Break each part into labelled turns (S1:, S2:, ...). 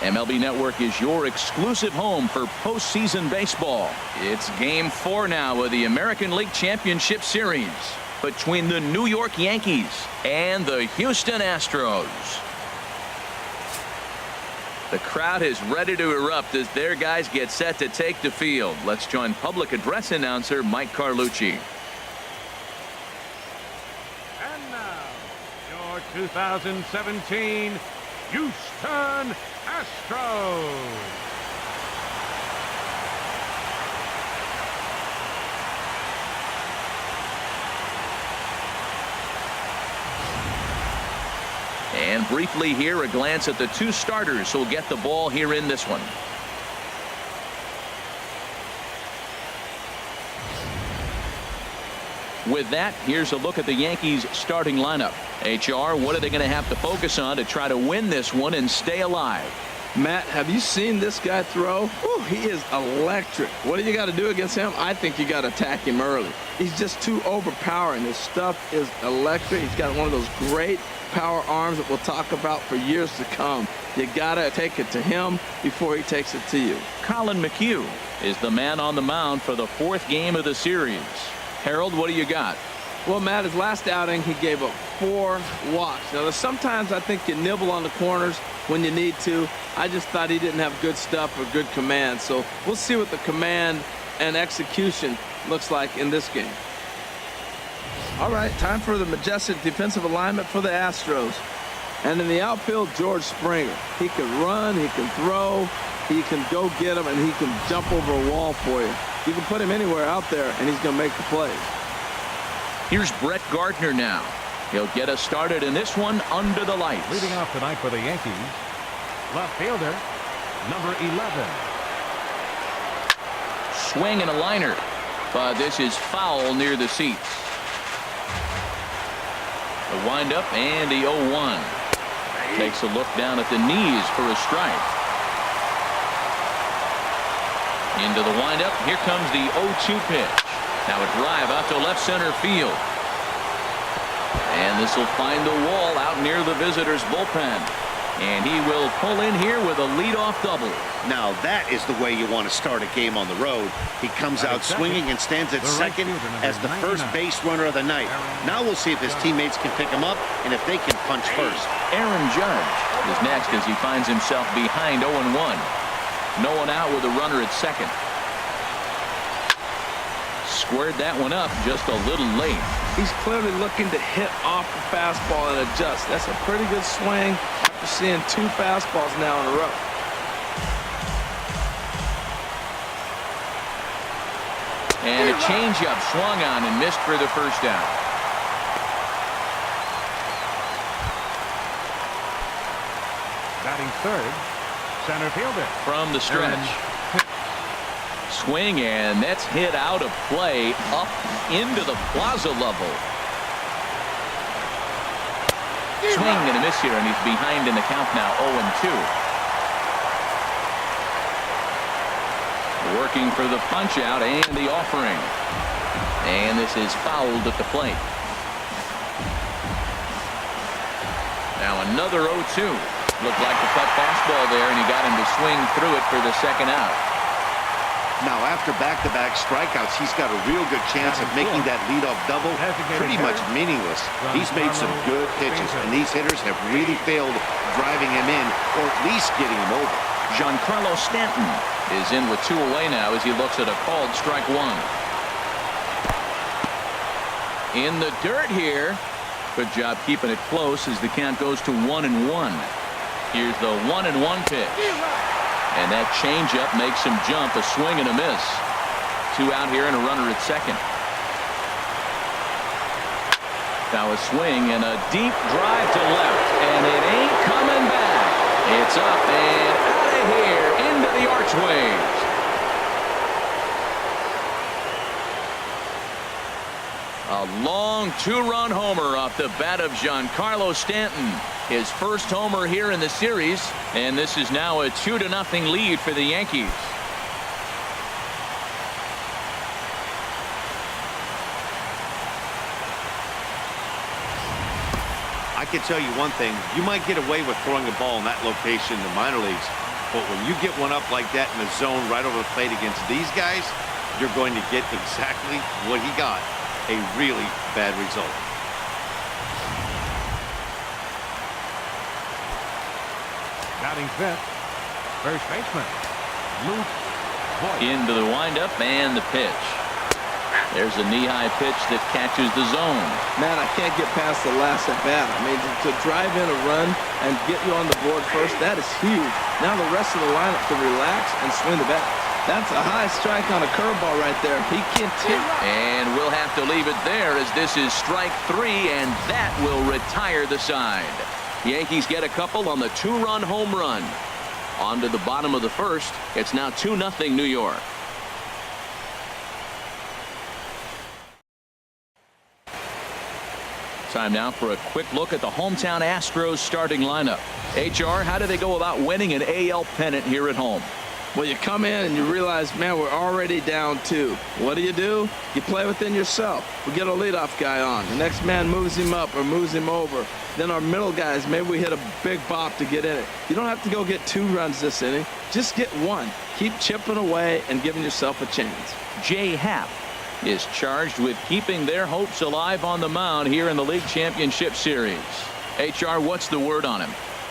S1: MLB Network is your exclusive home for postseason baseball. It's Game 4 now of the American League Championship Series between the New York Yankees and the Houston Astros. The crowd is ready to erupt as their guys get set to take the field. Let's join public address announcer Mike Carlucci.
S2: And now, your 2017 Houston Astros.
S1: And briefly here, a glance at the two starters who'll get the ball here in this one. With that, here's a look at the Yankees starting lineup. HR, what are they going to have to focus on to try to win this one and stay alive?
S3: Matt, have you seen this guy throw? Whew, he is electric. What do you got to do against him? I think you got to attack him early. He's just too overpowering. His stuff is electric. He's got one of those great power arms that we'll talk about for years to come. You got to take it to him before he takes it to you.
S1: Colin McHugh is the man on the mound for the fourth game of the series. Harold, what do you got?
S3: Well, Matt, his last outing, he gave up 4 walks. Now, sometimes I think you nibble on the corners when you need to. I just thought he didn't have good stuff or good command. So we'll see what the command and execution looks like in this game. All right, time for the majestic defensive alignment for the Astros. And in the outfield, George Springer. He can run, he can throw, he can go get him, and he can jump over a wall for you. You can put him anywhere out there, and he's going to make the plays.
S1: Here's Brett Gardner now. He'll get us started in this one under the lights.
S2: Leading off tonight for the Yankees, left fielder, number 11.
S1: Swing and a liner, but this is foul near the seats. The windup and the 0-1. Takes a look down at the knees for a strike. Into the windup. Here comes the 0-2 pitch. Now a drive out to left center field. And this will find the wall out near the visitors' bullpen. And he will pull in here with a leadoff double.
S4: Now that is the way you want to start a game on the road. He comes out swinging and stands at second as the first base runner of the night. Now we'll see if his teammates can pick him up and if they can punch first.
S1: Aaron Judge is next as he finds himself behind 0-1. No one out with a runner at second. Squared that one up just a little late.
S3: He's clearly looking to hit off the fastball and adjust. That's a pretty good swing after seeing 2 fastballs now in a row.
S1: And a changeup swung on and missed for the first down.
S2: Batting third, center fielder.
S1: From the stretch. Swing, and that's hit out of play up into the plaza level. Swing and a miss here, and he's behind in the count now, 0-2. Working for the punch out and the offering. And this is fouled at the plate. Now another 0-2. Looked like the cut fastball there, and he got him to swing through it for the second out.
S4: Now after back-to-back strikeouts, he's got a real good chance of making that leadoff double pretty much meaningless. He's made some good pitches, and these hitters have really failed driving him in or at least getting him over.
S1: Giancarlo Stanton is in with 2 away now as he looks at a called strike 1. In the dirt here. Good job keeping it close as the count goes to 1-1. Here's the 1-1 pitch. And that changeup makes him jump, a swing and a miss. 2 out here and a runner at second. Now a swing and a deep drive to left, and it ain't coming back. It's up and out of here into the archways. A long 2-run homer off the bat of Giancarlo Stanton. His first homer here in the series, and this is now a 2-0 lead for the Yankees.
S4: I can tell you one thing, you might get away with throwing a ball in that location in the minor leagues, But when you get one up like that in the zone right over the plate against these guys, you're going to get exactly what he got, a really bad result.
S2: Batting fifth, first baseman, Luke Voigt.
S1: Into the windup and the pitch. There's a knee-high pitch that catches the zone.
S3: Man, I can't get past the last at bat. I mean, to drive in a run and get you on the board first, that is huge. Now the rest of the lineup can relax and swing the bat. That's a high strike on a curveball right there. He can't hit.
S1: And we'll have to leave it there as this is strike 3, and that will retire the side. Yankees get a couple on the 2-run home run. On to the bottom of the first. It's now 2-0 New York. Time now for a quick look at the hometown Astros starting lineup. HR, how do they go about winning an AL pennant here at home?
S3: Well, you come in and you realize, man, we're already down 2. What do? You play within yourself. We get a leadoff guy on. The next man moves him up or moves him over. Then our middle guys, maybe we hit a big bop to get in it. You don't have to go get 2 runs this inning. Just get 1. Keep chipping away and giving yourself a chance.
S1: Jay Happ is charged with keeping their hopes alive on the mound here in the League Championship Series. HR, what's the word on him?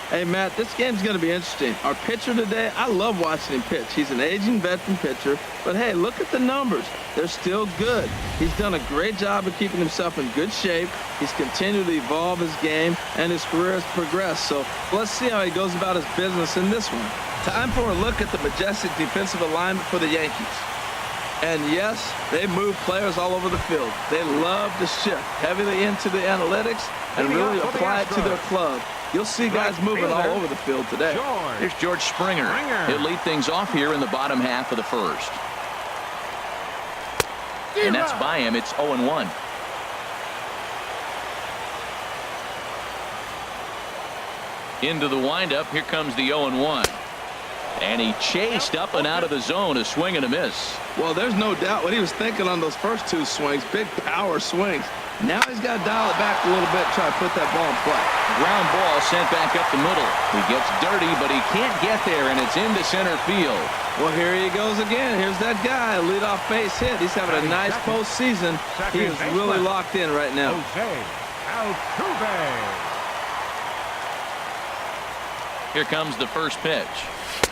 S3: Hey, Matt, this game's going to be interesting. Our pitcher today, I love watching him pitch. He's an aging veteran pitcher, but hey, look at the numbers. They're still good. He's done a great job of keeping himself in good shape. He's continued to evolve his game, and his career has progressed. So let's see how he goes about his business in this one. Time for a look at the majestic defensive alignment for the Yankees. And yes, they move players all over the field. They love to shift heavily into the analytics and really apply it to their club. You'll see guys moving all over the field today.
S1: Here's George Springer. He'll lead things off here in the bottom half of the first. And that's by him. It's 0-1. Into the windup. Here comes the 0-1. And he chased up and out of the zone, a swing and a miss.
S3: Well, there's no doubt what he was thinking on those first 2 swings. Big power swings. Now he's got to dial it back a little bit, try to put that ball in play.
S1: Ground ball sent back up the middle. He gets dirty, but he can't get there, and it's into center field.
S3: Well, here he goes again. Here's that guy, leadoff base hit. He's having a nice postseason. He is really locked in right now.
S1: Here comes the first pitch.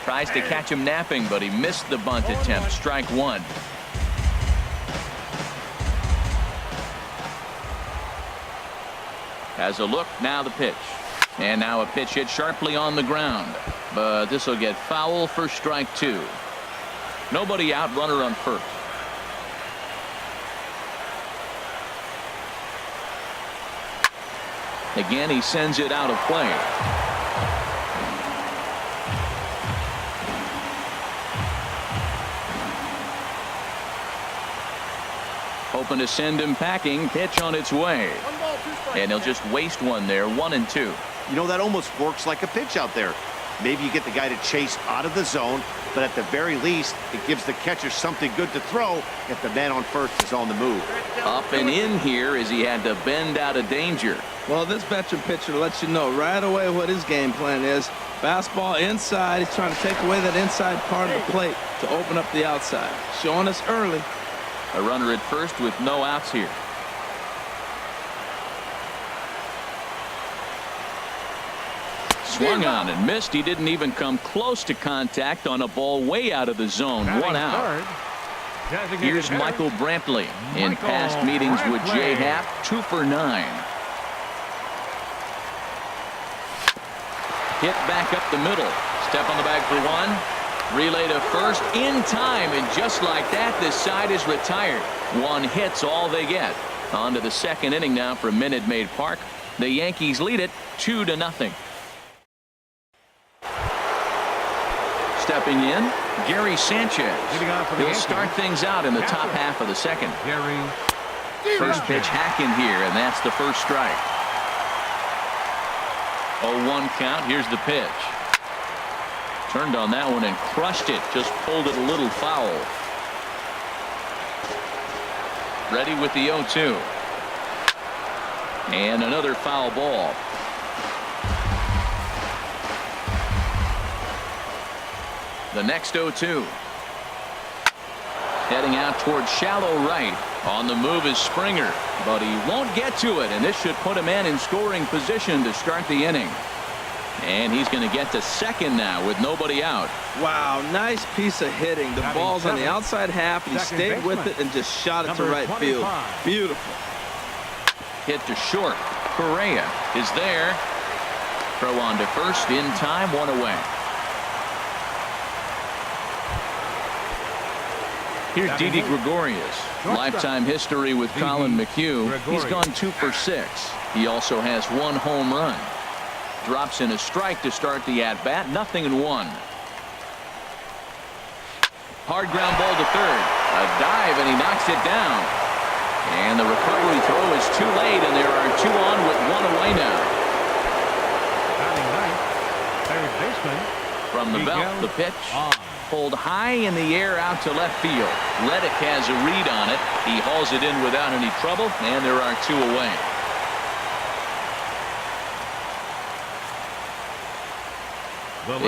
S1: Tries to catch him napping, but he missed the bunt attempt. Strike 1. Has a look. Now the pitch. And now a pitch hit sharply on the ground. But this will get foul for strike 2. Nobody out, runner on first. Again, he sends it out of play. Hoping to send him packing. Pitch on its way. And he'll just waste one there. 1-2.
S4: You know, that almost works like a pitch out there. Maybe you get the guy to chase out of the zone, but at the very least, it gives the catcher something good to throw if the man on first is on the move.
S1: Up and in here as he had to bend out of danger.
S3: Well, this veteran pitcher lets you know right away what his game plan is. Fastball inside. He's trying to take away that inside part of the plate to open up the outside. Showing us early.
S1: A runner at first with no outs here. Swung on and missed. He didn't even come close to contact on a ball way out of the zone. 1 out. Here's Michael Brantley. In past meetings with Jay Happ, 2 for 9. Hit back up the middle. Step on the bag for 1. Relay to first in time, and just like that, this side is retired. 1 hit's all they get. On to the second inning now for Minute Maid Park. The Yankees lead it 2-0. Stepping in, Gary Sanchez. He'll start things out in the top half of the second. First pitch hacking here, and that's the first strike. 0-1 count. Here's the pitch. Turned on that one and crushed it. Just pulled it a little foul. Ready with the 0-2. And another foul ball. The next 0-2. Heading out towards shallow right. On the move is Springer, but he won't get to it, and this should put a man in scoring position to start the inning. And he's going to get to second now with nobody out.
S3: Wow, nice piece of hitting. The ball's on the outside half, and he stayed with it and just shot it to right field. Beautiful.
S1: Hit to short. Correa is there. Throw on to first in time, one away. Here's Didi Gregorius. Lifetime history with Colin McHugh. He's gone 2 for 6. He also has 1 home run. Drops in a strike to start the at-bat. 0-1. Hard ground ball to third. A dive, and he knocks it down. And the recovery throw is too late, and there are 2 on with 1 away now.
S2: Batting ninth, third baseman.
S1: From the belt, the pitch. Pulled high in the air out to left field. Reddick has a read on it. He hauls it in without any trouble, and there are 2 away.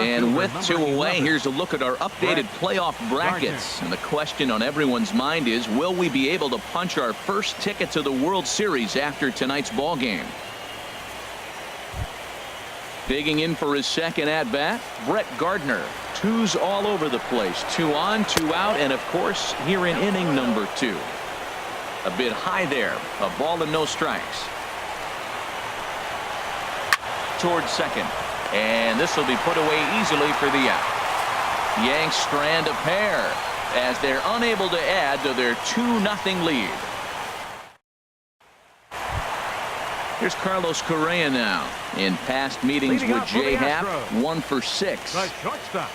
S1: And with 2 away, here's a look at our updated playoff brackets. And the question on everyone's mind is, will we be able to punch our first ticket to the World Series after tonight's ball game? Digging in for his second at-bat, Brett Gardner. 2s all over the place. 2 on, 2 out, and of course, here in inning number 2. A bit high there. A ball and no strikes. Towards second. And this will be put away easily for the out. Yanks strand a pair as they're unable to add to their 2-0 lead. Here's Carlos Correa now. In past meetings with J-Happ, 1 for 6.
S2: The shortstop,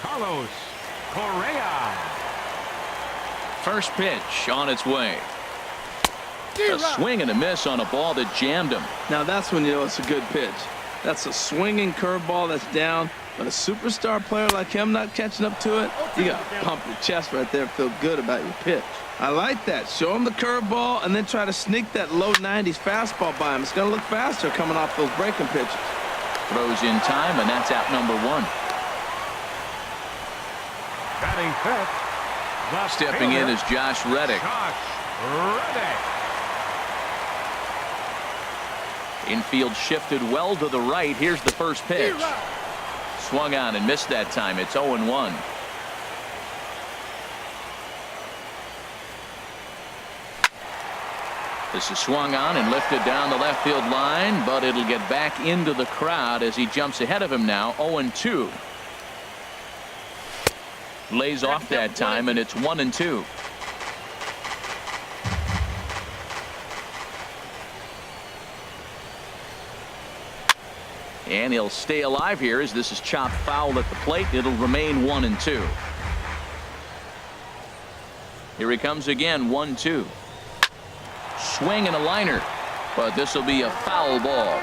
S2: Carlos Correa.
S1: First pitch on its way. A swing and a miss on a ball that jammed him.
S3: Now that's when you know it's a good pitch. That's a swinging curveball that's down, but a superstar player like him not catching up to it, you got to pump your chest right there and feel good about your pitch. I like that. Show him the curveball and then try to sneak that low 90s fastball by him. It's going to look faster coming off those breaking pitches.
S1: Throws in time, and that's out number 1.
S2: Batting fifth.
S1: Stepping in is Josh Reddick. Infield shifted well to the right. Here's the first pitch. Swung on and missed that time. It's 0-1. This is swung on and lifted down the left field line, but it'll get back into the crowd as he jumps ahead of him now. 0-2. Lays off that time, and it's 1-2. And he'll stay alive here as this is chopped foul at the plate. It'll remain 1-2. Here he comes again. 1-2. Swing and a liner, but this will be a foul ball.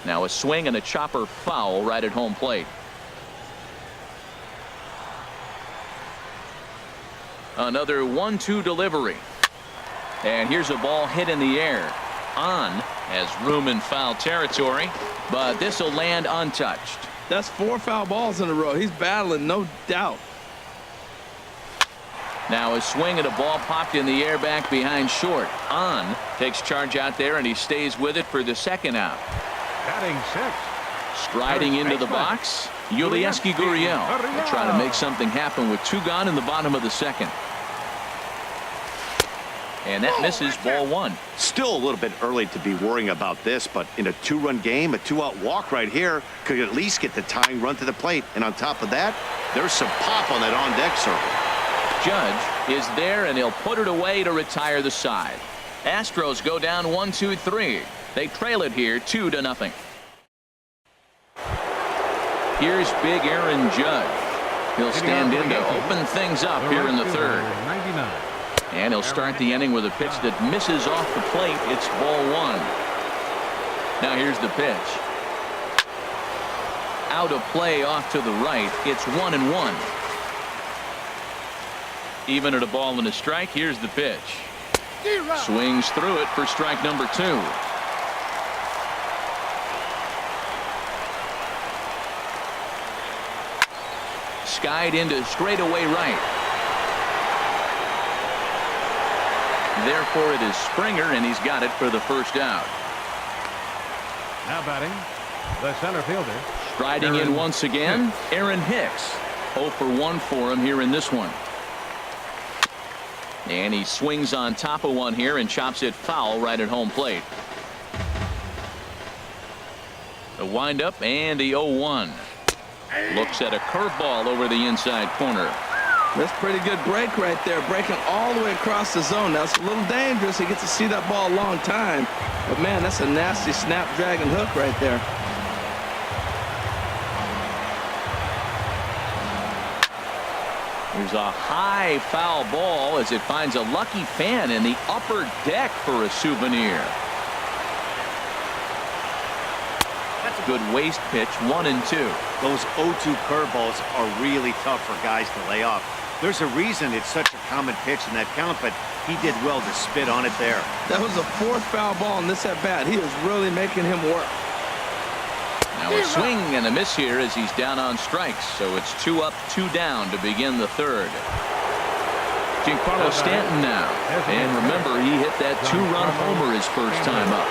S1: Now a swing and a chopper foul right at home plate. Another 1-2 delivery. And here's a ball hit in the air. On has room in foul territory, but this will land untouched.
S3: That's 4 foul balls in a row. He's battling, no doubt.
S1: Now a swing and a ball popped in the air back behind short. On takes charge out there, and he stays with it for the second out.
S2: Batting sixth.
S1: Striding into the box, Yulieski Gurriel will try to make something happen with 2 gone in the bottom of the second. And that misses, ball 1.
S4: Still a little bit early to be worrying about this, but in a 2-run game, a 2-out walk right here could at least get the tying run to the plate. And on top of that, there's some pop on that on-deck circle.
S1: Judge is there, and he'll put it away to retire the side. Astros go down 1-2-3. They trail it here 2-0. Here's big Aaron Judge. He'll stand in to open things up here in the third.
S2: 99.
S1: And he'll start the inning with a pitch that misses off the plate. It's ball 1. Now here's the pitch. Out of play off to the right. It's 1-1. Even at a ball and a strike. Here's the pitch. Swings through it for strike number 2. Skied into straightaway right. Therefore, it is Springer, and he's got it for the first out.
S2: Now batting, the center fielder.
S1: Striding in once again, Aaron Hicks. 0 for 1 for him here in this one. And he swings on top of one here and chops it foul right at home plate. The windup and the 0-1. Looks at a curveball over the inside corner.
S3: That's pretty good break right there, breaking all the way across the zone. Now, it's a little dangerous. He gets to see that ball a long time. But, man, that's a nasty snapdragon hook right there.
S1: There's a high foul ball as it finds a lucky fan in the upper deck for a souvenir. That's a good waist pitch, 1-2.
S4: Those 0-2 curveballs are really tough for guys to lay off. There's a reason it's such a common pitch in that count, but he did well to spit on it there.
S3: That was a 4th foul ball in this at-bat. He is really making him work.
S1: Now a swing and a miss here as he's down on strikes. So it's 2 up, 2 down to begin the 3rd. Giancarlo Stanton now. And remember, he hit that 2-run homer his first time up.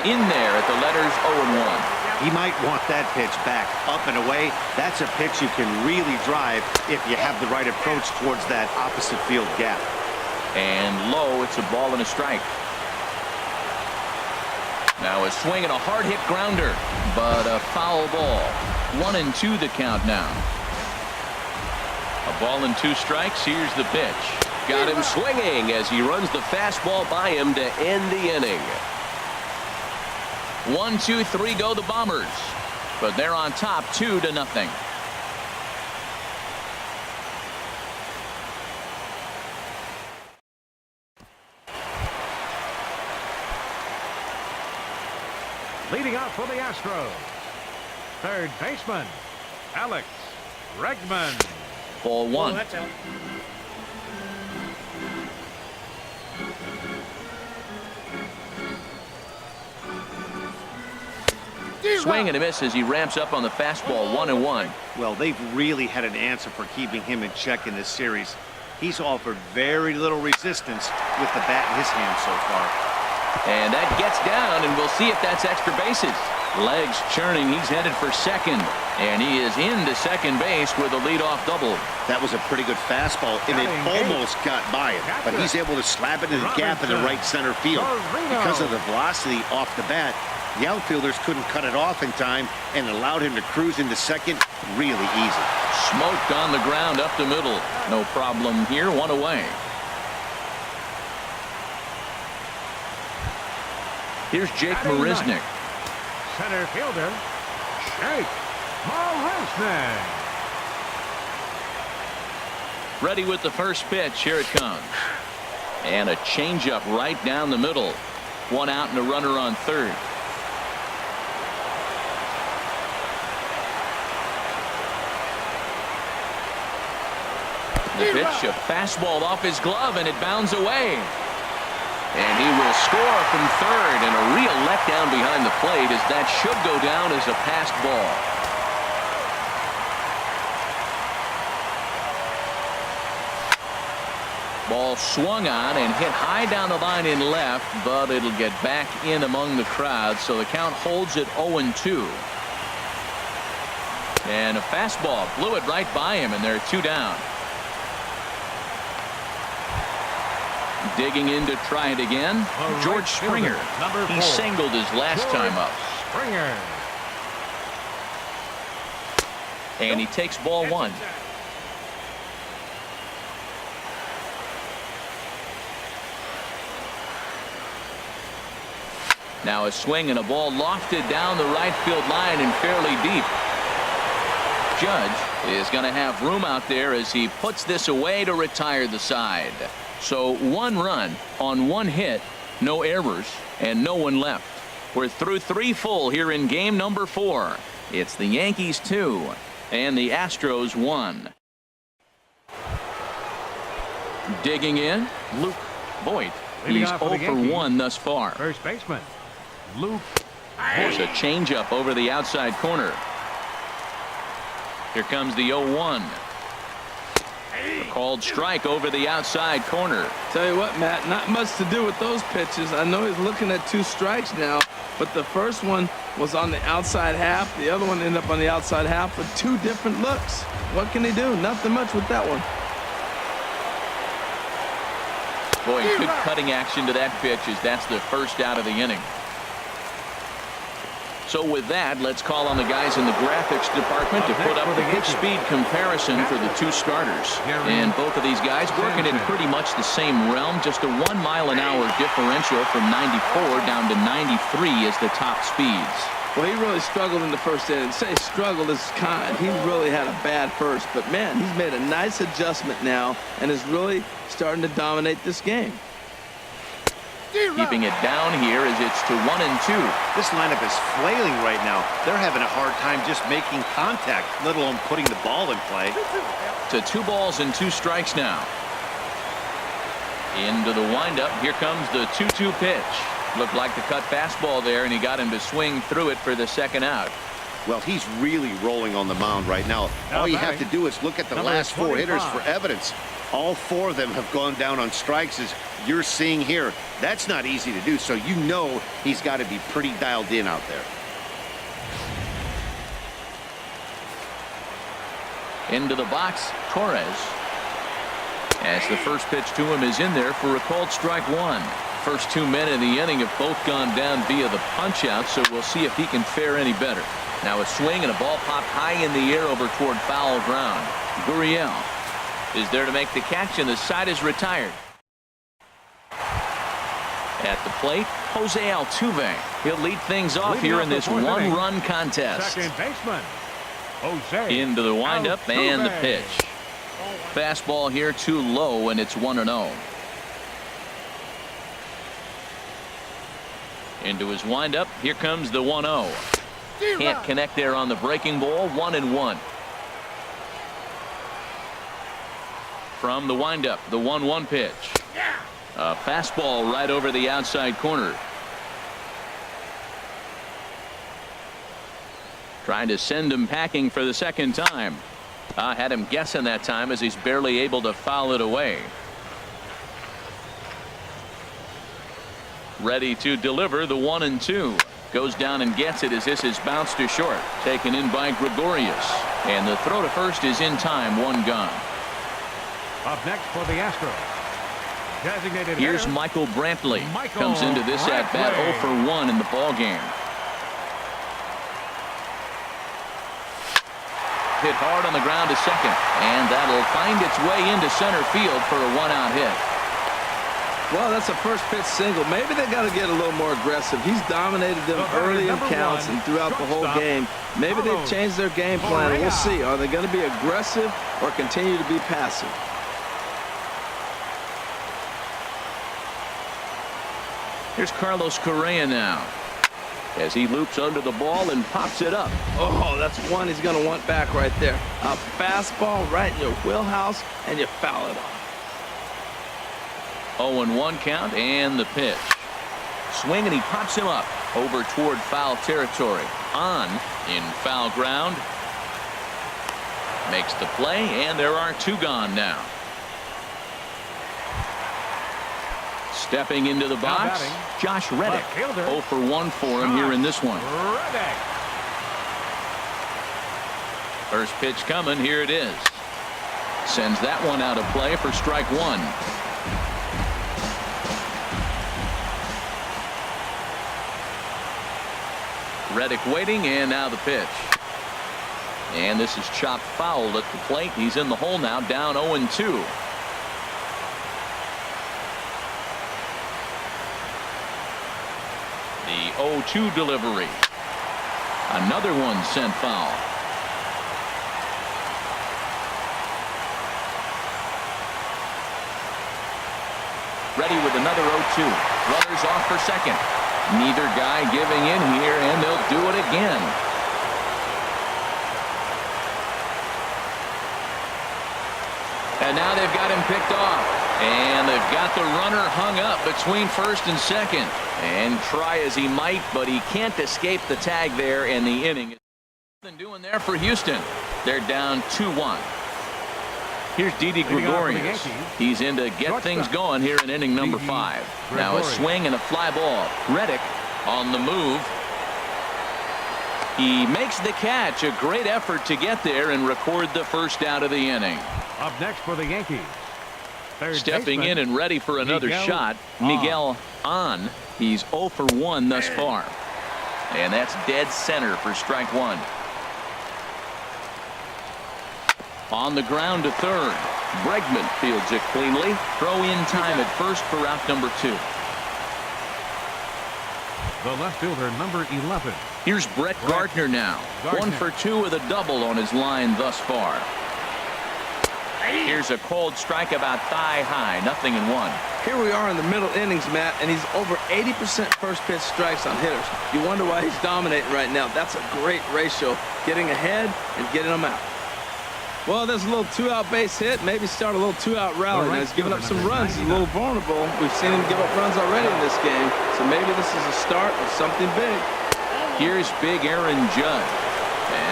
S1: In there at the letters 0-1.
S4: He might want that pitch back, up and away. That's a pitch you can really drive if you have the right approach towards that opposite field gap.
S1: And low, it's a ball and a strike. Now a swing and a hard hit grounder, but a foul ball. 1-2 the count now. A ball and 2 strikes. Here's the pitch. Got him swinging as he runs the fastball by him to end the inning. 1, 2, 3 go the Bombers, but they're on top 2-0.
S2: Leading off for the Astros, third baseman, Alex Bregman.
S1: Ball 1.
S5: Oh, that's out.
S1: Swing and a miss as he ramps up on the fastball. 1-1.
S4: Well, they've really had an answer for keeping him in check in this series. He's offered very little resistance with the bat in his hand so far.
S1: And that gets down, and we'll see if that's extra bases. Legs churning. He's headed for second, and he is into second base with a leadoff double.
S4: That was a pretty good fastball, and it almost got by him, but he's able to slap it in the gap in the right center field. Because of the velocity off the bat, the outfielders couldn't cut it off in time and allowed him to cruise into second really easy.
S1: Smoked on the ground up the middle. No problem here. 1 away. Here's Jake Marisnick.
S2: Center fielder, Jake Marisnick.
S1: Ready with the first pitch. Here it comes. And a changeup right down the middle. 1 out and a runner on third. The pitch, a fastball off his glove, and it bounds away. And he will score from third, and a real letdown behind the plate as that should go down as a passed ball. Ball swung on and hit high down the line in left, but it'll get back in among the crowd, so the count holds at 0-2. And a fastball blew it right by him, and they're 2 down. Digging in to try it again, George Springer. He singled his last time up.
S2: Springer.
S1: And he takes ball 1. Now a swing and a ball lofted down the right field line and fairly deep. Judge is going to have room out there as he puts this away to retire the side. So 1 run on 1 hit, no errors, and no one left. We're through 3 full here in game number 4. It's the Yankees 2 and the Astros 1. Digging in, Luke Voigt.
S2: Leading
S1: He's
S2: off for
S1: 0
S2: the
S1: for
S2: Yankees.
S1: 1 thus far.
S2: First baseman, Luke.
S1: There's a changeup over the outside corner. Here comes the 0-1. A called strike over the outside corner.
S3: Tell you what, Matt, not much to do with those pitches. I know he's looking at 2 strikes now, but the first one was on the outside half. The other one ended up on the outside half with 2 different looks. What can he do? Nothing much with that one.
S1: Boy, good cutting action to that pitch as that's the first out of the inning. So with that, let's call on the guys in the graphics department to put up the pitch speed comparison for the 2 starters. And both of these guys working in pretty much the same realm. Just a 1 mile-an-hour differential from 94 down to 93 as the top speeds.
S3: Well, he really struggled in the first inning. Say struggled is kind. He really had a bad first. But, man, he's made a nice adjustment now and is really starting to dominate this game.
S1: Keeping it down here as it's to 1 and 2.
S4: This lineup is flailing right now. They're having a hard time just making contact, let alone putting the ball in play.
S1: To 2 balls and 2 strikes now. Into the windup. Here comes the 2-2 pitch. Looked like the cut fastball there, and he got him to swing through it for the second out.
S4: Well, he's really rolling on the mound right now. All you have to do is look at the last 4 hitters for evidence. All 4 of them have gone down on strikes, as you're seeing here. That's not easy to do, so you know he's got to be pretty dialed in out there.
S1: Into the box, Torres. As the first pitch to him is in there for a called strike 1. First 2 men in the inning have both gone down via the punch-out, so we'll see if he can fare any better. Now a swing and a ball popped high in the air over toward foul ground. Gurriel is there to make the catch, and the side is retired. At the plate, Jose Altuve. He'll lead things off here in this 1-run contest.
S2: Second baseman, Jose.
S1: Into the windup
S2: Altuve.
S1: and the pitch. Fastball here too low, and it's 1-0. Into his windup. Here comes the 1-0. Can't connect there on the breaking ball. 1-1. From the windup, the 1-1 pitch. A fastball right over the outside corner. Trying to send him packing for the second time. Had him guessing that time as he's barely able to foul it away. Ready to deliver the 1-2. Goes down and gets it as this is bounced to short. Taken in by Gregorius. And the throw to first is in time. 1 gone.
S2: Up next for the Astros. Designated
S1: Here's
S2: hitter,
S1: Michael Brantley.
S2: Michael
S1: Comes into this at bat
S2: Brantley.
S1: 0 for 1 in the ball game. Hit hard on the ground to second, and that'll find its way into center field for a 1-out hit.
S3: Well, that's a first pitch single. Maybe they got to get a little more aggressive. He's dominated them early in counts and throughout the whole game. Maybe they've changed their game plan. We'll see. Are they going to be aggressive or continue to be passive?
S1: Here's Carlos Correa now as he loops under the ball and pops it up.
S3: Oh, that's one he's going to want back right there. A fastball right in your wheelhouse, and you foul it off.
S1: 0-1 count and the pitch. Swing, and he pops him up over toward foul territory. On in foul ground. Makes the play, and there are 2 gone now. Stepping into the box, Josh Reddick. 0 for 1 for him here in this one.
S2: Reddick.
S1: First pitch coming. Here it is. Sends that one out of play for strike 1. Reddick waiting, and now the pitch. And this is chopped foul at the plate. He's in the hole now, down 0-2. The 0-2 delivery. Another one sent foul. Ready with another 0-2. Runners off for second. Neither guy giving in here, and they'll do it again. And now they've got him picked off. And they've got the runner hung up between first and second. And try as he might, but he can't escape the tag there in the inning. Nothing doing there for Houston. They're down 2-1. Here's Didi Gregorius. He's in to get things going here in inning number 5. Now a swing and a fly ball. Reddick on the move. He makes the catch. A great effort to get there and record the first out of the inning.
S2: Up next for the Yankees.
S1: Stepping in and ready for another shot, Miguel on. He's 0 for 1 thus far. And that's dead center for strike 1. On the ground to third. Bregman fields it cleanly. Throw in time at first for out number 2.
S2: The left fielder, number 11.
S1: Here's Brett Gardner now. 1 for 2 with a double on his line thus far. Here's a cold strike about thigh high. 0-1.
S3: Here we are in the middle innings, Matt, and he's over 80% first pitch strikes on hitters. You wonder why he's dominating right now. That's a great ratio. Getting ahead and getting them out. Well, there's a little 2-out base hit. Maybe start a little 2-out rally. Now he's giving up some runs. He's a little vulnerable. We've seen him give up runs already in this game. So maybe this is a start of something big.
S1: Here's big Aaron Judge.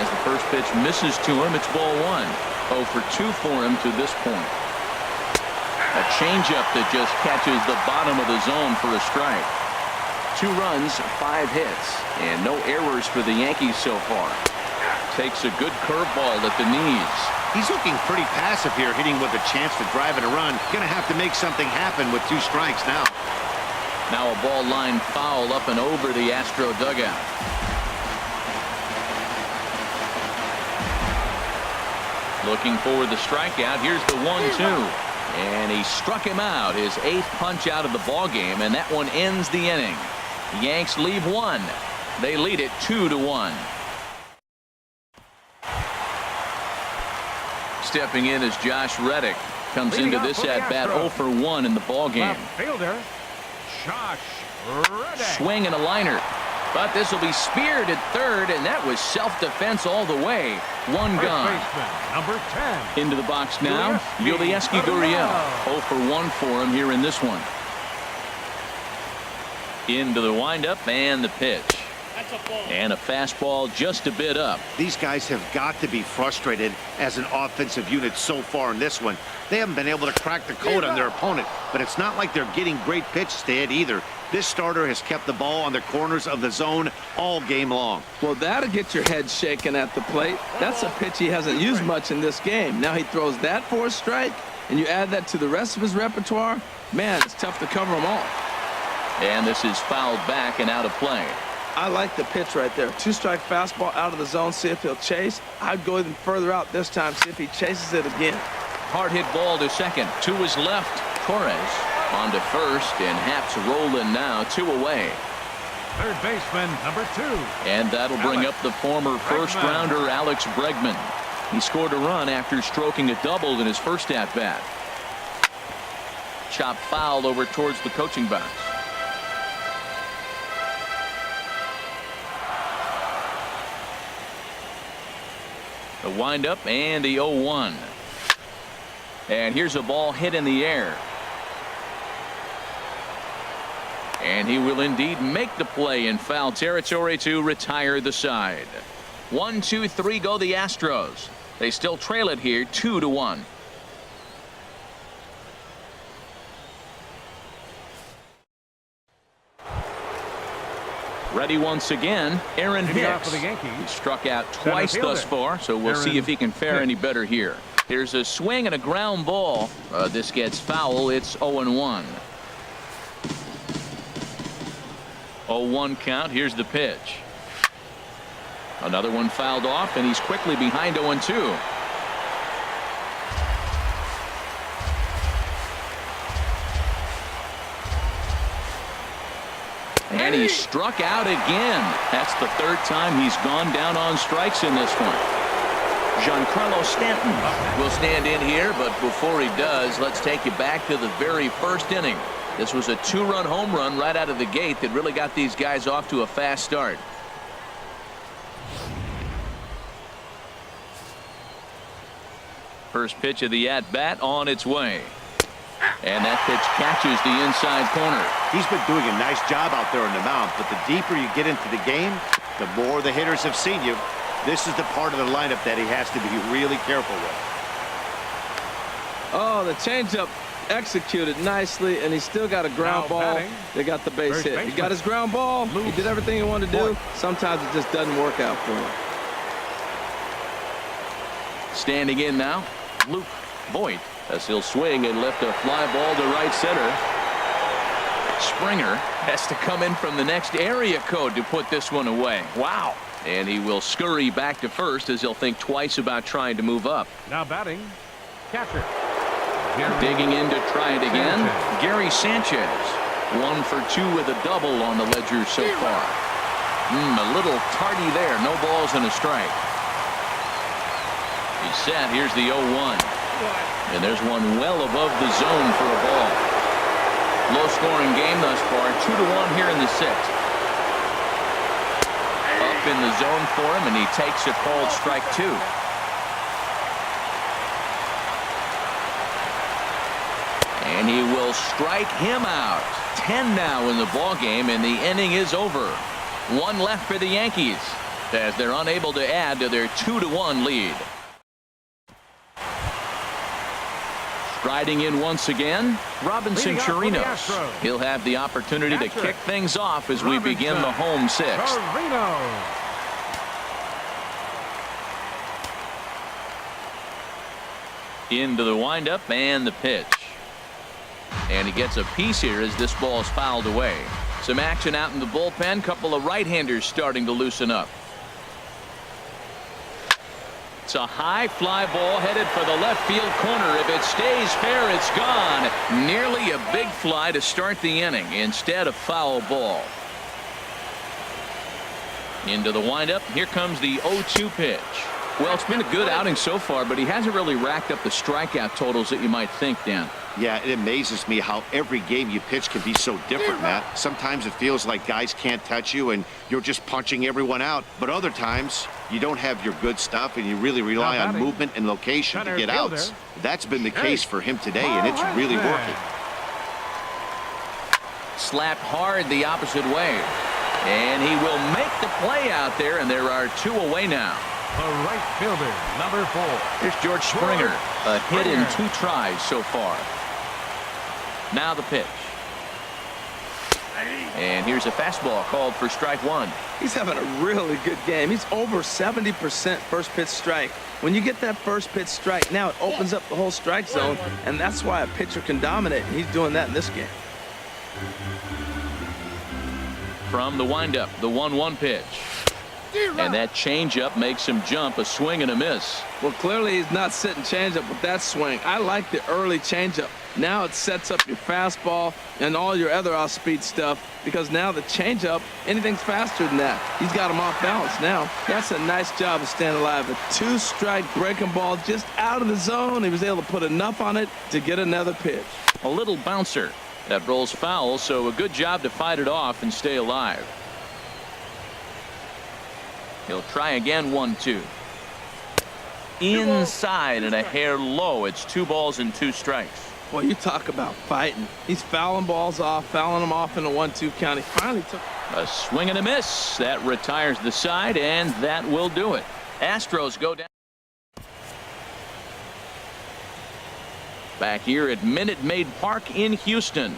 S1: As the first pitch misses to him, it's ball 1. 0 for 2 for him to this point. A changeup that just catches the bottom of the zone for a strike. 2 runs, 5 hits, and no errors for the Yankees so far. Takes a good curveball at the knees.
S4: He's looking pretty passive here, hitting with a chance to drive in a run. Gonna have to make something happen with 2 strikes now.
S1: Now a ball line foul up and over the Astro dugout. Looking for the strikeout. Here's the 1-2. And he struck him out. His 8th punch out of the ball game, and that one ends the inning. The Yanks leave 1. They lead it 2-1. Stepping in is Josh Reddick. Comes into this at-bat 0 for 1 in the ball game.
S2: Left fielder, Josh Reddick.
S1: Swing and a liner. But this will be speared at third, and that was self-defense all the way. 1 gone.
S2: Number 10.
S1: Into the box now, Yulieski Gurriel. 0 for 1 for him here in this one. Into the windup and the pitch. And a fastball just a bit up.
S4: These guys have got to be frustrated as an offensive unit so far in this one. They haven't been able to crack the code on their opponent, but it's not like they're getting great pitches to hit either. This starter has kept the ball on the corners of the zone all game long.
S3: Well, that'll get your head shaken at the plate. That's a pitch he hasn't used much in this game. Now he throws that for a strike, and you add that to the rest of his repertoire. Man, it's tough to cover them all.
S1: And this is fouled back and out of play.
S3: I like the pitch right there. 2-strike fastball out of the zone. See if he'll chase. I'd go even further out this time. See if he chases it again.
S1: Hard hit ball to second. To his left. Torres on to first, and Haps rolling now. 2 away.
S2: Third baseman, number 2.
S1: And that'll bring up the former first-rounder Alex Bregman. He scored a run after stroking a double in his first at-bat. Chop foul over towards the coaching box. The windup and the 0-1. And here's a ball hit in the air. And he will indeed make the play in foul territory to retire the side. 1, 2, 3 go the Astros. They still trail it here 2-1. Ready once again, Aaron Hicks. He struck out twice thus far, so we'll see if he can fare any better here. Here's a swing and a ground ball. This gets foul. It's 0-1. 0-1 count. Here's the pitch. Another one fouled off, and he's quickly behind 0-2. And he struck out again. That's the 3rd time he's gone down on strikes in this one. Giancarlo Stanton will stand in here, but before he does, let's take you back to the very first inning. This was a 2-run home run right out of the gate that really got these guys off to a fast start. First pitch of the at-bat on its way. And that pitch catches the inside corner.
S4: He's been doing a nice job out there on the mound, but the deeper you get into the game, the more the hitters have seen you. This is the part of the lineup that he has to be really careful with.
S3: Oh, the changeup executed nicely, and he still got a ground ball.
S2: Batting,
S3: They got the base hit. He got his ground ball. He did everything he wanted to do. Sometimes it just doesn't work out for him.
S1: Standing in now, Luke Voigt, as he'll swing and lift a fly ball to right center. Springer has to come in from the next area code to put this one away. Wow. And he will scurry back to first as he'll think twice about trying to move up.
S2: Now batting, catcher.
S1: Digging in to try it again, Gary Sanchez. 1 for 2 with a double on the ledger so far. A little tardy there. No balls and a strike. He's set. Here's the 0-1. And there's one well above the zone for a ball. Low-scoring game thus far. 2-1 here in the 6th. Up in the zone for him, and he takes a called strike 2. And he will strike him out. 10 now in the ball game, and the inning is over. 1 left for the Yankees as they're unable to add to their 2-1 lead. Striding in once again, Robinson Chirinos. He'll have the opportunity to kick things off as we begin the home 6th. Into the windup and the pitch. And he gets a piece here as this ball is fouled away. Some action out in the bullpen. Couple of right-handers starting to loosen up. It's a high fly ball headed for the left field corner. If it stays fair, it's gone. Nearly a big fly to start the inning. Instead, a foul ball. Into the windup. Here comes the 0-2 pitch. Well, it's been a good outing so far, but he hasn't really racked up the strikeout totals that you might think, Dan.
S4: Yeah, it amazes me how every game you pitch can be so different, Matt. Sometimes it feels like guys can't touch you and you're just punching everyone out. But other times, you don't have your good stuff and you really rely on movement and location to get outs. That's been the case for him today, and it's really working.
S1: Slapped hard the opposite way. And he will make the play out there, and there are 2 away now.
S2: The right fielder, number 4.
S1: Here's George Springer. A hit in 2 tries so far. Now the pitch. And here's a fastball called for strike 1.
S3: He's having a really good game. He's over 70% first pitch strike. When you get that first pitch strike, now it opens up the whole strike zone, and that's why a pitcher can dominate. And he's doing that in this game.
S1: From the windup, the 1-1 pitch. And that changeup makes him jump. A swing and a miss.
S3: Well, clearly he's not sitting changeup with that swing. I like the early changeup. Now it sets up your fastball and all your other off-speed stuff, because now the changeup, anything's faster than that. He's got him off balance now. That's a nice job of staying alive. A 2-strike breaking ball just out of the zone. He was able to put enough on it to get another pitch.
S1: A little bouncer that rolls foul, so a good job to fight it off and stay alive. He'll try again. 1-2. Inside and a hair low. It's 2 balls and 2 strikes.
S3: Boy, you talk about fighting. He's fouling balls off, fouling them off in a 1-2 count. He finally took
S1: a swing and a miss. That retires the side, and that will do it. Astros go down. Back here at Minute Maid Park in Houston.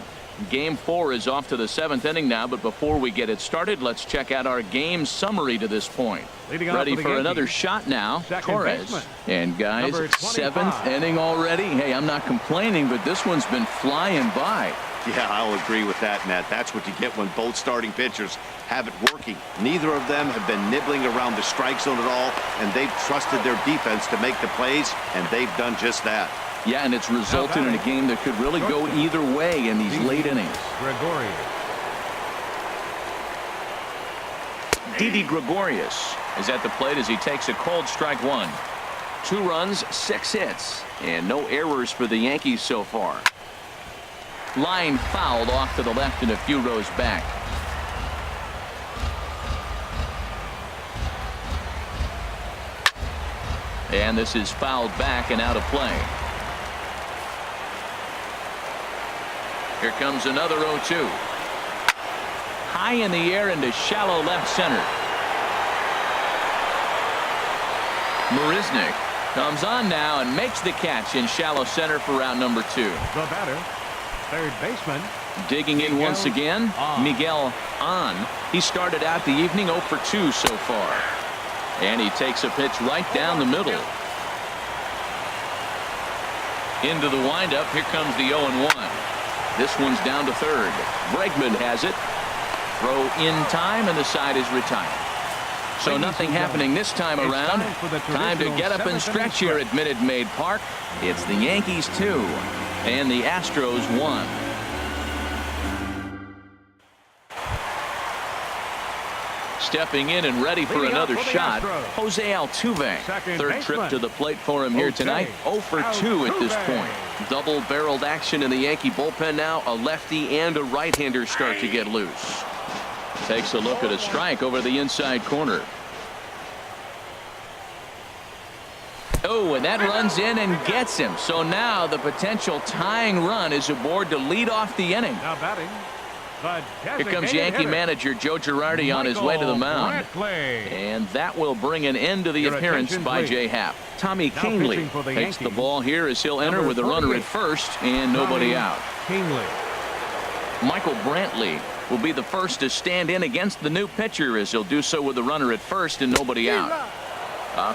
S1: Game 4 is off to the 7th inning now, but before we get it started, let's check out our game summary to this point. Ready for another shot now, Torres. And guys, 7th inning already. Hey, I'm not complaining, but this one's been flying by.
S4: Yeah, I'll agree with that, Matt. That's what you get when both starting pitchers have it working. Neither of them have been nibbling around the strike zone at all, and they've trusted their defense to make the plays, and they've done just that.
S1: Yeah, and it's resulted in a game that could really go either way in these late innings. Didi Gregorius is at the plate as he takes a cold strike 1. 2 runs, 6 hits, and no errors for the Yankees so far. Line fouled off to the left and a few rows back. And this is fouled back and out of play. Here comes another 0-2. High in the air into shallow left center. Marisnick comes on now and makes the catch in shallow center for round number 2.
S2: The batter, third baseman.
S1: Digging in once again, Miguel on. He started out the evening 0 for 2 so far. And he takes a pitch right down the middle. Into the windup. Here comes the 0-1. This one's down to third. Bregman has it. Throw in time, and the side is retired. So nothing happening this time around. Time to get up and stretch here at Minute Maid Park. It's the Yankees 2 and the Astros 1. Stepping in and ready for another shot, Jose Altuve. Third trip to the plate for him here tonight. 0 for 2 at this point. Double-barreled action in the Yankee bullpen now. A lefty and a right-hander start to get loose. Takes a look at a strike over the inside corner. Oh, and that runs in and gets him. So now the potential tying run is aboard to lead off the inning.
S2: Now batting.
S1: Here comes Yankee manager Joe Girardi on his way to the mound. And that will bring an end to the appearance by Jay Happ. Tommy Kahnle takes the ball here as he'll enter with a runner at first and nobody out. Michael Brantley will be the first to stand in against the new pitcher as he'll do so with a runner at first and nobody out.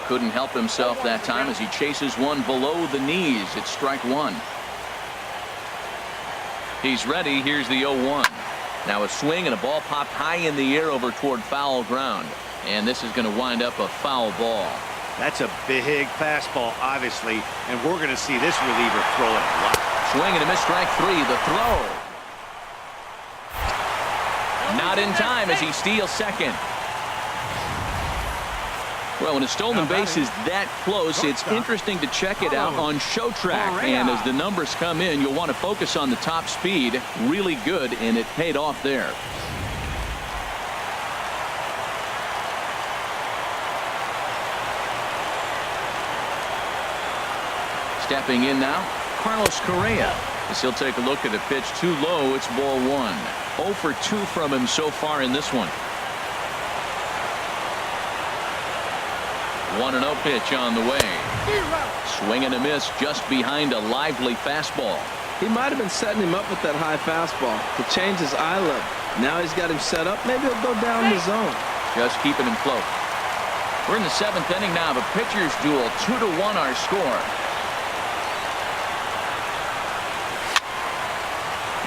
S1: Couldn't help himself that time as he chases one below the knees. It's strike one. He's ready. Here's the 0-1. Now a swing and a ball popped high in the air over toward foul ground. And this is going to wind up a foul ball.
S4: That's a big fastball, obviously, and we're going to see this reliever throw it a lot.
S1: Swing and a miss, strike 3. The throw. Not in time as he steals second. Well, when a stolen base is that close, it's interesting to check it out on Show Track. And as the numbers come in, you'll want to focus on the top speed. Really good, and it paid off there. Stepping in now, Carlos Correa. As he'll take a look at a pitch too low, it's ball 1. 0 for 2 from him so far in this one. 1-0 pitch on the way. Swing and a miss just behind a lively fastball.
S3: He might have been setting him up with that high fastball to change his eye look. Now he's got him set up. Maybe he'll go down the zone.
S1: Just keeping him close. We're in the 7th inning now of a pitcher's duel. 2-1 our score.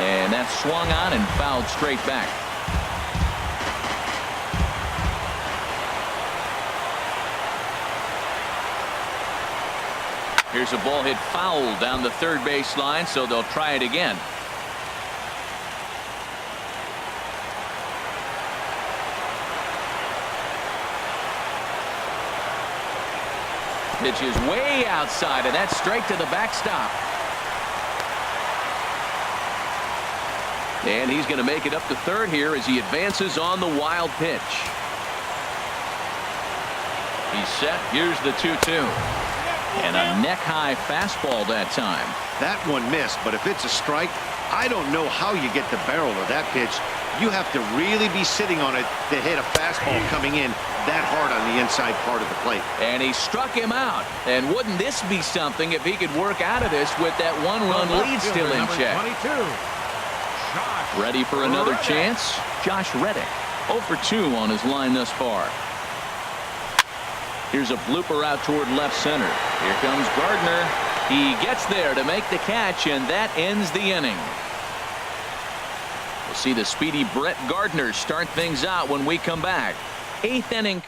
S1: And that's swung on and fouled straight back. Here's a ball hit foul down the third base line, so they'll try it again. Pitch is way outside, and that's straight to the backstop. And he's going to make it up to third here as he advances on the wild pitch. He's set. Here's the 2-2. And a neck-high fastball that time.
S4: That one missed, but if it's a strike, I don't know how you get the barrel of that pitch. You have to really be sitting on it to hit a fastball coming in that hard on the inside part of the plate.
S1: And he struck him out. And wouldn't this be something if he could work out of this with that one-run lead still in check? Ready for another chance? Josh Reddick. 0 for 2 on his line thus far. Here's a blooper out toward left center. Here comes Gardner. He gets there to make the catch, and that ends the inning. We'll see the speedy Brett Gardner start things out when we come back. 8th inning.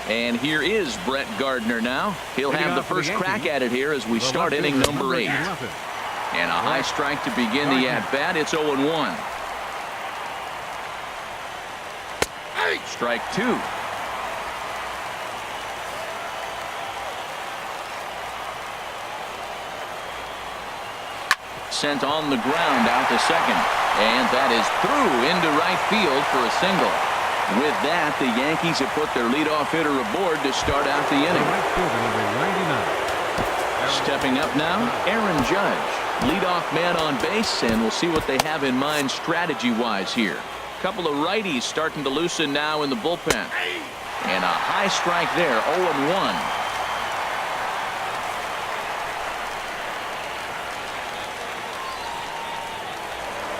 S1: And here is Brett Gardner now. He'll have the first crack at it here as we start inning number 8. And a high strike to begin the at-bat. It's 0-1. Strike 2. Sent on the ground out to second. And that is through into right field for a single. With that, the Yankees have put their leadoff hitter aboard to start out the inning. Stepping up now, Aaron Judge. Leadoff man on base, and we'll see what they have in mind strategy-wise here. A couple of righties starting to loosen now in the bullpen. And a high strike there, 0-1.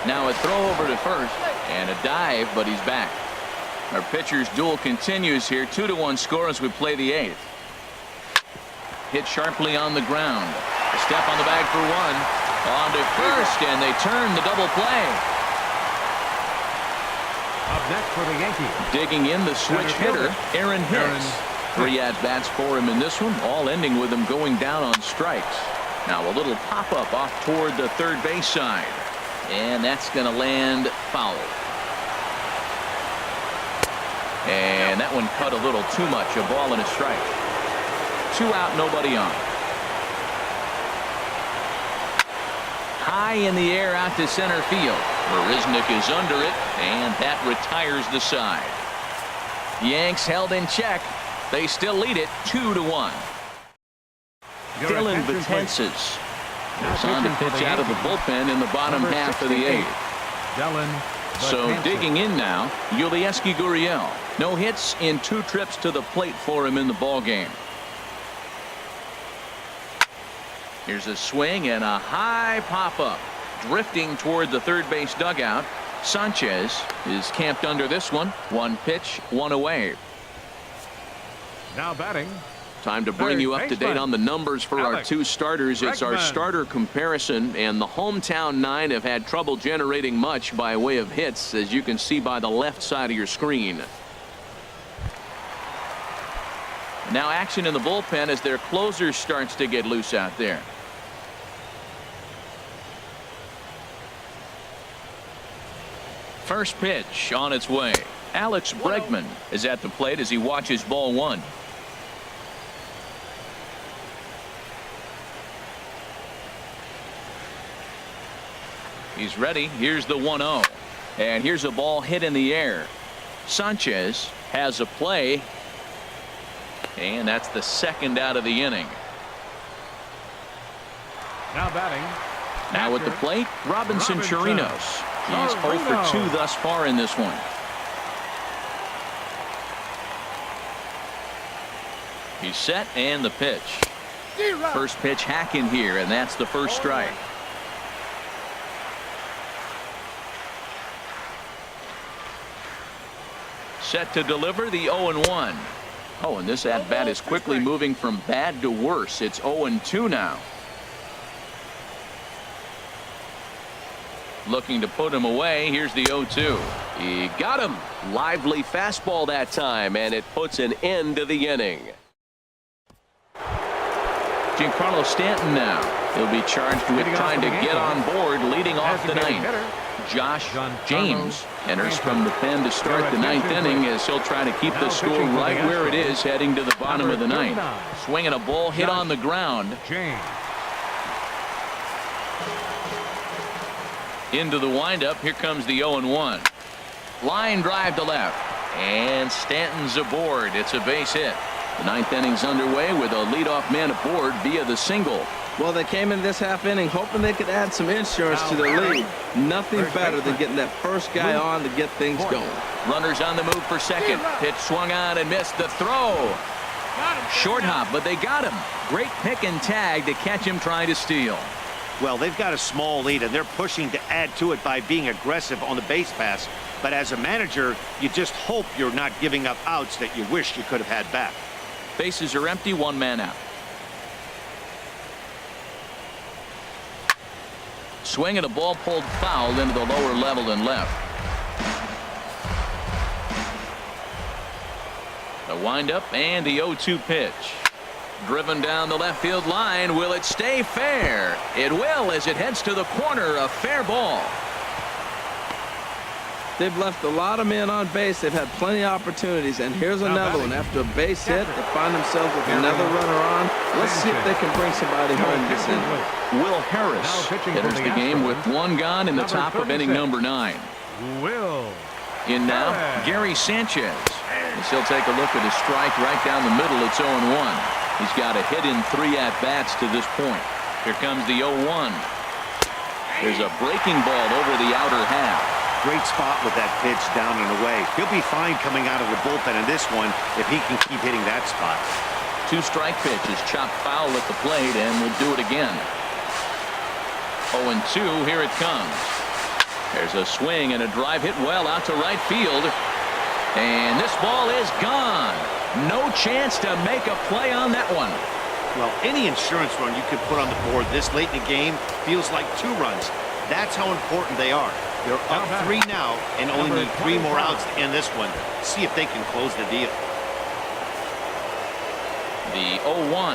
S1: Now a throw over to first, and a dive, but he's back. Our pitcher's duel continues here. 2-1 score as we play the 8th. Hit sharply on the ground. A step on the bag for one. On to first, and they turn the double play.
S2: Up next for the Yankees.
S1: Digging in the switch hitter, Aaron Hicks. 3 at-bats for him in this one, all ending with him going down on strikes. Now a little pop-up off toward the third base side. And that's going to land foul. And that one cut a little too much. A ball and a strike. 2 out, nobody on. High in the air out to center field. Marisnik is under it, and that retires the side. Yanks held in check. They still lead it 2-1. Dylan Betances is on to pitch out of the bullpen in the bottom half of the 8th. So digging in now, Yulieski Gurriel. No hits in 2 trips to the plate for him in the ball game. Here's a swing and a high pop-up. Drifting toward the third base dugout. Sanchez is camped under this one. 1 pitch, 1 away.
S2: Now batting.
S1: Time to bring you up to date on the numbers for our 2 starters. It's our starter comparison, and the hometown 9 have had trouble generating much by way of hits, as you can see by the left side of your screen. Now action in the bullpen as their closer starts to get loose out there. First pitch on its way. Alex Bregman is at the plate as he watches ball 1. He's ready. Here's the 1-0. And here's a ball hit in the air. Sanchez has a play. And that's the 2nd out of the inning.
S2: Now batting.
S1: Now at the plate, Robinson Chirinos. He's 0 for 2 thus far in this one. He's set, and the pitch. First pitch hack in here, and that's the first strike. Set to deliver the 0-1. Oh, and this at-bat is quickly moving from bad to worse. It's 0-2 now. Looking to put him away. Here's the 0-2. He got him. Lively fastball that time, and it puts an end to the inning. Giancarlo Stanton now. He'll be charged with trying to get on board, leading off the 9th. Josh James enters from the pen to start the 9th inning as he'll try to keep the score right where it is heading to the bottom of the 9th. Swinging a ball hit on the ground. Into the windup. Here comes the 0-1. Line drive to left. And Stanton's aboard. It's a base hit. The 9th inning's underway with a leadoff man aboard via the single.
S3: Well, they came in this half inning hoping they could add some insurance to their lead. Nothing better than getting that first guy on to get things going.
S1: Runners on the move for second. Pitch swung on and missed the throw. Short hop, but they got him. Great pick and tag to catch him trying to steal.
S4: Well, they've got a small lead, and they're pushing to add to it by being aggressive on the base pass. But as a manager, you just hope you're not giving up outs that you wish you could have had back.
S1: Bases are empty, 1 man out. Swing and a ball pulled foul into the lower level and left. The windup and the 0-2 pitch. Driven down the left field line. Will it stay fair? It will as it heads to the corner. A fair ball.
S3: They've left a lot of men on base. They've had plenty of opportunities. And here's another one. After a base hit, they find themselves with another runner on. Let's see if they can bring somebody home this inning.
S1: Will Harris enters the game with 1 gone in the top of inning number 9. In now, Gary Sanchez. As he'll take a look at his strike right down the middle. It's 0-1. He's got a hit in 3 at-bats to this point. Here comes the 0-1. There's a breaking ball over the outer half.
S4: Great spot with that pitch down and away. He'll be fine coming out of the bullpen in this one if he can keep hitting that spot.
S1: 2 strike pitches, chopped foul at the plate, and we'll do it again. 0-2, here it comes. There's a swing and a drive hit well out to right field. And this ball is gone. No chance to make a play on that one.
S4: Well, any insurance run you could put on the board this late in the game feels like 2 runs. That's how important they are. They're up 3 now and only need 3 more outs to end this one. See if they can close the deal.
S1: The 0-1.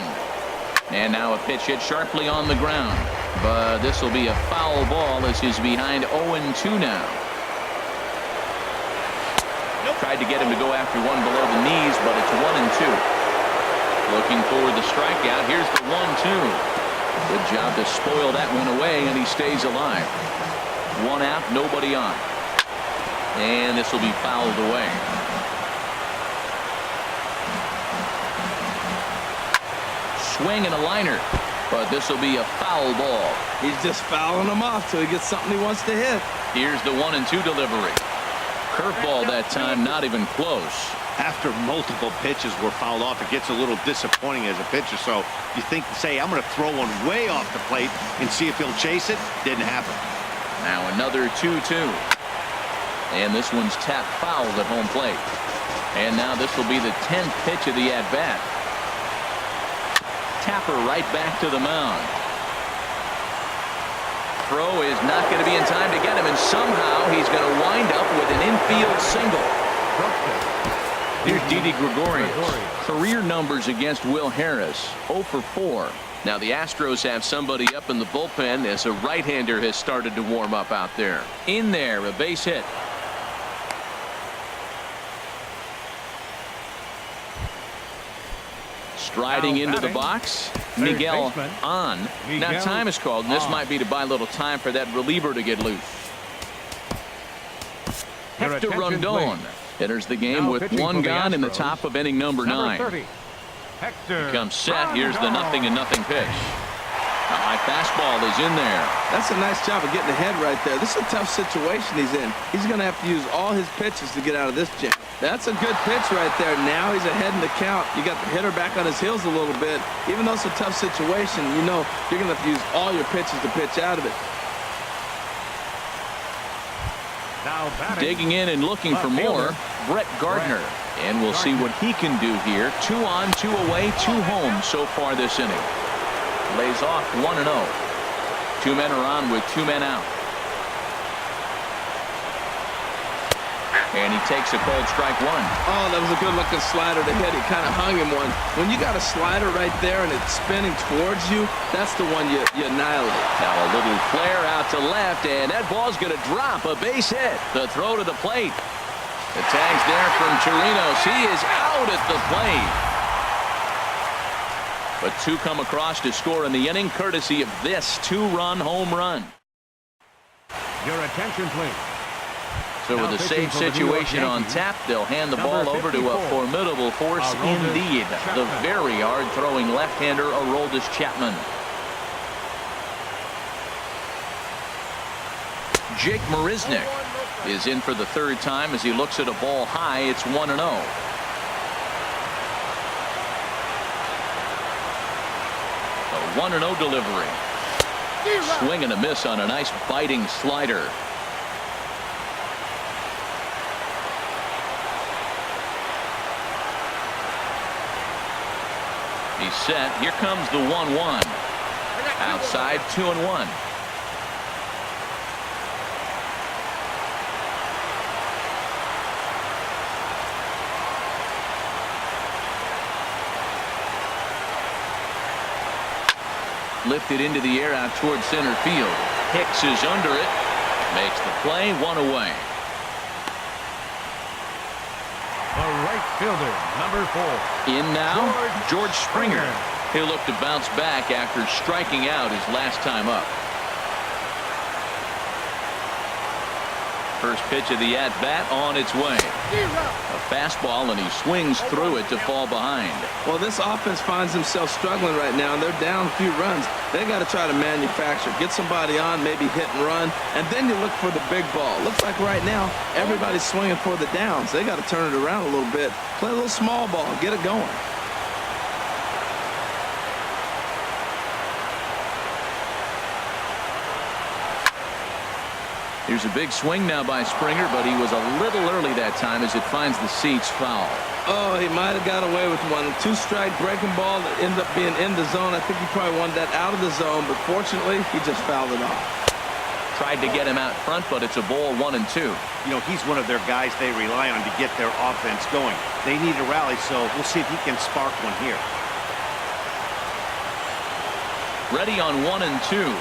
S1: And now a pitch hit sharply on the ground. But this will be a foul ball as he's behind 0-2 now. Tried to get him to go after one below the knees, but it's 1-2. Looking for the strikeout. Here's the 1-2. Good job to spoil that one away, and he stays alive. 1 out, nobody on. And this will be fouled away. Swing and a liner, but this will be a foul ball.
S3: He's just fouling them off till he gets something he wants to hit.
S1: Here's the 1-2 delivery. Curveball that time, not even close.
S4: After multiple pitches were fouled off, it gets a little disappointing as a pitcher. So you think, say, I'm going to throw one way off the plate and see if he'll chase it. Didn't happen.
S1: Now another 2-2. And this one's tapped foul at home plate. And now this will be the 10th pitch of the at-bat. Tapper right back to the mound. Throw is not going to be in time to get him, and somehow he's going to wind up with an infield single. Here's Didi Gregorius. Career numbers against Will Harris, 0 for 4. Now the Astros have somebody up in the bullpen as a right-hander has started to warm up out there. In there, a base hit. Striding into the box, Miguel on. Now time is called, and this might be to buy a little time for that reliever to get loose. Hector Rondon enters the game with 1 gone in the top of inning number 9. He comes set. Here's the 0-0 pitch. A high fastball is in there.
S3: That's a nice job of getting ahead right there. This is a tough situation he's in. He's going to have to use all his pitches to get out of this jam. That's a good pitch right there. Now he's ahead in the count. You got the hitter back on his heels a little bit. Even though it's a tough situation, you know you're going to have to use all your pitches to pitch out of it.
S2: Now
S1: digging in and looking for more, Brett Gardner. And we'll see what he can do here. 2 on, 2 away, 2 home so far this inning. Lays off 1-0. 2 men are on with 2 men out. And he takes a cold strike 1.
S3: Oh, that was a good looking slider to hit. He kind of hung him one. When you got a slider right there and it's spinning towards you, that's the one you annihilate.
S1: Now a little flare out to left, and that ball's going to drop. A base hit. The throw to the plate. The tag's there from Chirinos. He is out at the plate. But 2 come across to score in the inning, courtesy of this 2-run home run.
S2: Your attention, please.
S1: So with a safe situation on tap, they'll hand the ball over to a formidable force indeed. The very hard-throwing left-hander, Aroldis Chapman. Jake Marisnick is in for the 3rd time as he looks at a ball high. It's 1-0. A 1-0 delivery. Swing and a miss on a nice biting slider. He's set. Here comes the 1-1. Outside, 2-1. Lifted into the air out towards center field. Hicks is under it. Makes the play. 1 away.
S2: The right fielder, number 4.
S1: In now, George Springer. He'll look to bounce back after striking out his last time up. First pitch of the at-bat on its way. A fastball, and he swings through it to fall behind.
S3: Well, this offense finds themselves struggling right now, and they're down a few runs. They got to try to manufacture, get somebody on, maybe hit and run, and then you look for the big ball. Looks like right now everybody's swinging for the downs. They got to turn it around a little bit, play a little small ball, get it going.
S1: Here's a big swing now by Springer, but he was a little early that time as it finds the seats foul.
S3: Oh, he might have got away with one. Two-strike breaking ball that ended up being in the zone. I think he probably wanted that out of the zone, but fortunately, he just fouled it off.
S1: Tried to get him out front, but it's a ball 1-2.
S4: You know, he's one of their guys they rely on to get their offense going. They need a rally, so we'll see if he can spark one here.
S1: Ready on 1-2.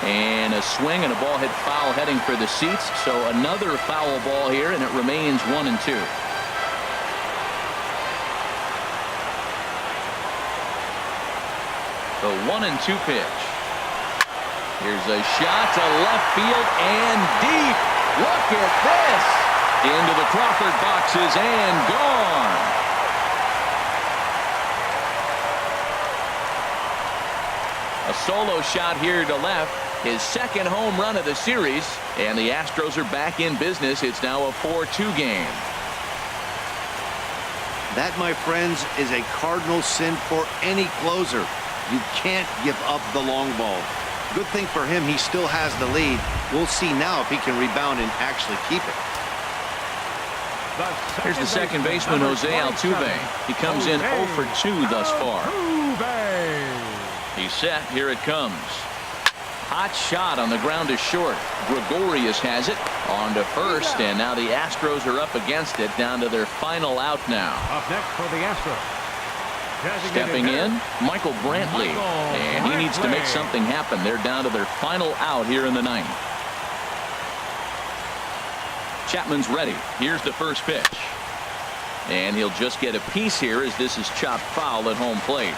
S1: And a swing and a ball hit foul heading for the seats. So another foul ball here, and it remains 1-2. The 1-2 pitch. Here's a shot to left field and deep. Look at this. Into the Crawford boxes and gone. A solo shot here to left. His second home run of the series, and the Astros are back in business. It's now a 4-2 game.
S4: That, my friends, is a cardinal sin for any closer. You can't give up the long ball. Good thing for him, he still has the lead. We'll see now if he can rebound and actually keep it.
S1: Here's the second baseman, Jose Altuve. He comes in 0 for 2 thus far. He's set. Here it comes. Hot shot on the ground to short. Gregorius has it on to first, and now the Astros are up against it, down to their final out now.
S2: Up next for the Astros.
S1: Stepping in, Michael Brantley, and he needs to make something happen. They're down to their final out here in the ninth. Chapman's ready. Here's the first pitch, and he'll just get a piece here as this is chopped foul at home plate.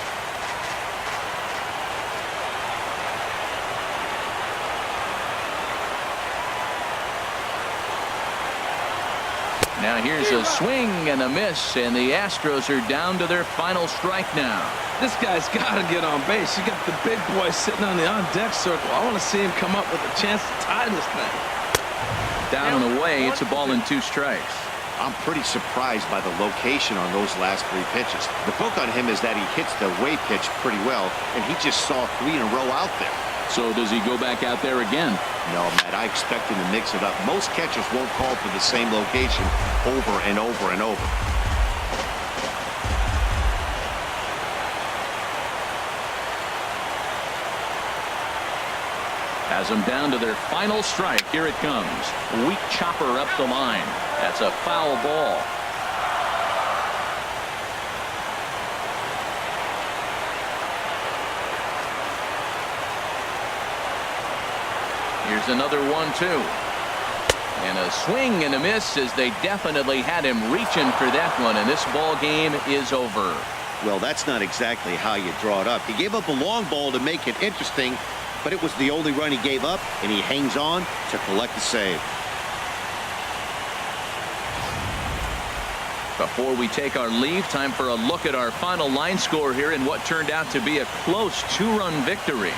S1: Now here's a swing and a miss, and the Astros are down to their final strike now.
S3: This guy's got to get on base. You got the big boy sitting on the on-deck circle. I want to see him come up with a chance to tie this thing.
S1: Down and away, it's a ball and 2 strikes.
S4: I'm pretty surprised by the location on those last 3 pitches. The book on him is that he hits the way pitch pretty well, and he just saw 3 in a row out there.
S1: So does he go back out there again?
S4: No, Matt, I expect him to mix it up. Most catchers won't call for the same location over and over and over.
S1: Has them down to their final strike. Here it comes. Weak chopper up the line. That's a foul ball. Here's another 1-2. And a swing and a miss as they definitely had him reaching for that one, and this ball game is over.
S4: Well, that's not exactly how you draw it up. He gave up a long ball to make it interesting, but it was the only run he gave up, and he hangs on to collect the save.
S1: Before we take our leave, time for a look at our final line score here in what turned out to be a close 2-run victory.